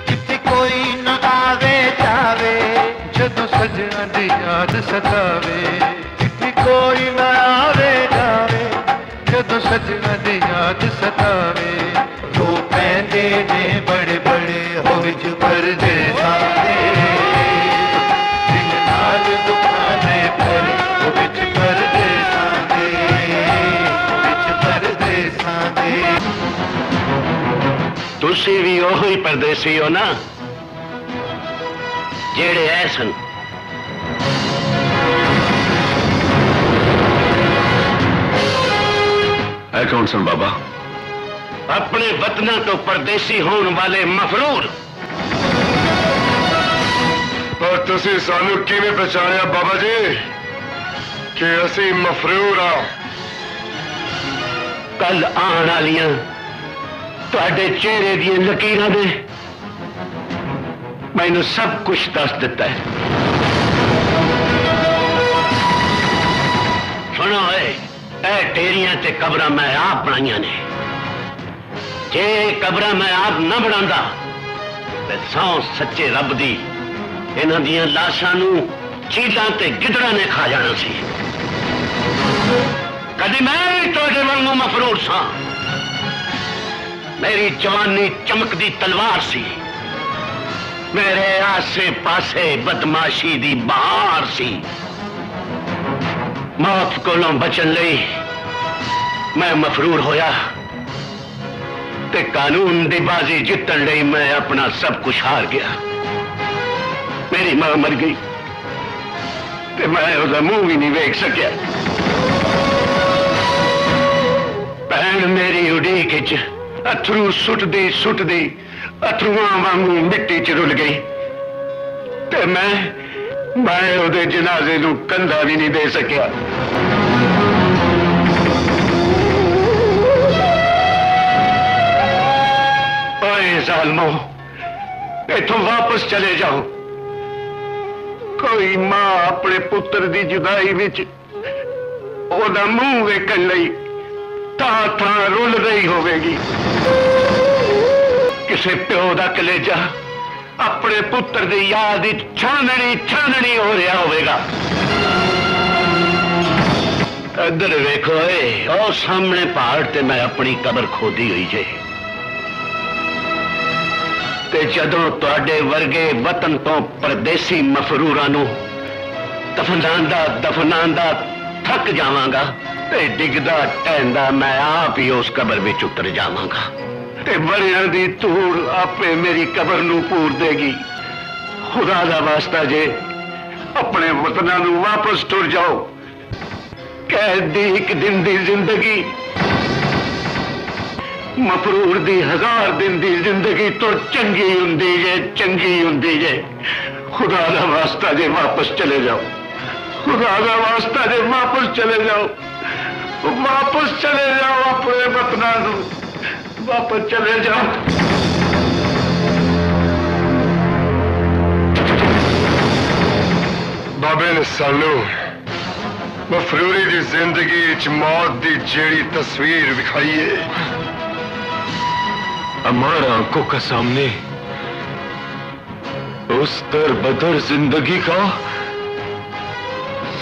जिथे कोई न आवे जावे जदों सजना दी याद सतावे, जिथे कोई न आवे जावे जदों सजना दी याद सतावे। रो पैंदे ने बड़े बड़े हो विच परदेसां दे, दिल नाल दुखां दे भरे हो विच परदेसां दे, विच परदेसां दे। तुसी भी ओही परदेसी हो ना जेड़े ऐसन है कौन सन बाबा? अपने वतना तो परदेसी होने वाले मफरूर। पर तुसी सानू किवें पहचानिया बाबा जी कि असी मफरूर हाँ? कल आने वालियां तुहाडे चेहरे दी लकीरां ने मैनू सब कुछ दस दिता है। सुनो ए ढेरियां ते कब्रां मैं आप बनाइयां ने, जे कब्रां मैं आप न बनांदा ते सौ सच्चे रब दी इन्हां दियां लाशां नू चीलां ते गिदड़ां ने खा जाना सी। कदी मैं भी तुहाडे वांगू मफरूर सां। मेरी जवानी चमकदी तलवार सी, मेरे आसे पासे बदमाशी दी बहार सी। मौत कोलों बचन लई मैं मफरूर होया ते कानून दी बाजी जितन लई मैं अपना सब कुछ हार गया। मेरी मां मर गई ते मैं उसदा मुंह भी नहीं वेख सकिया। भैन मेरी उड़ीक च अथरू सुटदी अथरुआं वांगू मिट्टी च रुल गई ते मैं उहदे जनाजे नू कंधा भी नहीं दे सकिया। ओए जालमो, इथों वापस चले जाओ। कोई मां अपने पुत्र दी जुदाई विच ओहदा मुंह वेखण लई था रुल रही होवेगी। किसे प्यो दा कलेजा अपने पुत्र दी याद छाननी हो रहा होवेगा। इधर वेखो और सामने पहाड़ ते मैं अपनी कबर खोदी हुई जे ते जदों तुहाडे वर्गे वतन तो परदेसी मफरूरां नू दफनांदा थक जावांगा ते डिगदा टहंदा मैं आप ही उस कबर विच उतर जावांगा ते बड़ियां दी धूड़ आपे मेरी कबर नू पूर देगी। खुदा दा वास्ता जे अपने वतना नू वापस टुर जाओ। कैद दी एक दिन दी जिंदगी मफरूर दी 1000 दिन दी जिंदगी तो चंगी हुंदी जे। खुदा दा वास्ता जे वापस चले जाओ। खुदा दा वास्ता जे वापस चले जाओ। वापस चले जाओ अपने वतना नू वापस चले जाओ। बाबे ने सानू मफरूरी दी जिंदगी च मौत दी जेड़ी तस्वीर विखाई है, हमारा आंखों का सामने उस दर बदर जिंदगी का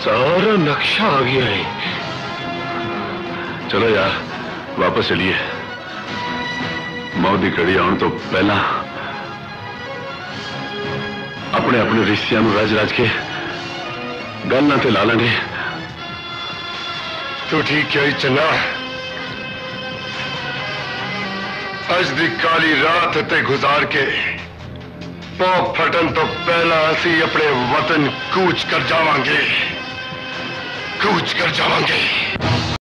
सारा नक्शा आ गया है। चलो यार वापस चलिए। मौत की घड़ी आने तो पहला अपने अपने रिश्तियां नूं रज के गल ते ला लेंगे। तू ठीक है चंगा। अज दी काली रात ते गुजार के पौ फटन तो पहला असी अपने वतन कूच कर जावांगे।